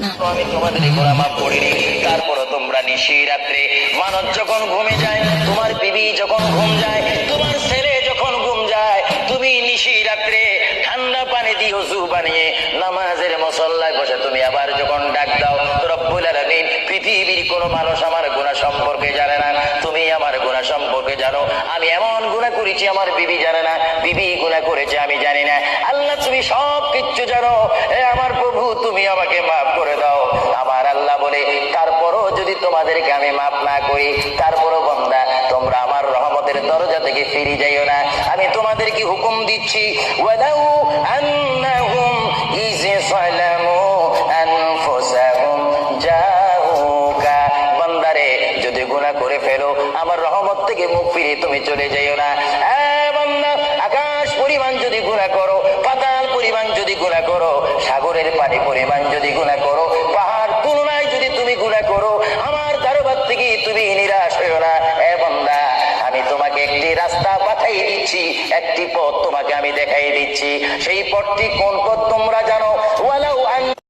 আমি তোমাদের গুনাহ মাফ করিনি। তারপরও তোমরা নিশি রাত্রে, মানুষ যখন ঘুমে যায়, তোমার বিবি যখন ঘুম যায়, তোমার ছেলে যখন ঘুম যায়, তুমি নিশি রাত্রে ঠান্ডা পানি দিয়ে ওযু বানিয়ে নামাজের মুসল্লায় বসে তুমি আবার যখন ডাক দাও, রব্বুল আলামিন, পৃথিবীর কোনো মানুষ আমার গুনাহ সম্পর্কে জানে না, তুমি আমার গুনাহ সম্পর্কে জানো। আমি এমন গুনাহ করেছি আমার বিবি জানে না, বিবি গুনাহ করেছে আমি জানি না। আল্লাহ তুমি সব কিচ্ছু জানো, এ আমার প্রভু তুমি আমাকে মাফ করে দাও। আমার আল্লাহ বলে, তারপরও যদি তোমাদেরকে আমি মাফ না করি, তারপরও বান্দা তোমরা আমার রহমতের দরজা থেকে ফিরে যাইও না। আমি তোমাদেরকে হুকুম দিচ্ছি, ওয়ালাউ আন্নাহুম ইয যালামু আনফুসাহুম জাউকা, বান্দারে যদি গুনাহ করে ফেলো, আমার রহমত থেকে মুখ ফিরে তুমি চলে যাইও না। বান্দা, আকাশ পরিমাণ যদি গুনাহ করো, পাতাল পরিমাণ যদি গুনাহ করো, সাগরের পানি পরিমাণ যদি গুনাহ করো, পাহাড় তুলনায় যদি তুমি গুনাহ করো, আমার দরবার থেকে তুমি নিরাশ হইও না। বান্দা, আমি তোমাকে একটি রাস্তা পাঠিয়ে দিচ্ছি, একটি পথ তোমাকে আমি দেখাই দিচ্ছি। সেই পথটি কোন পথ তোমরা জানো? ওয়ালাউ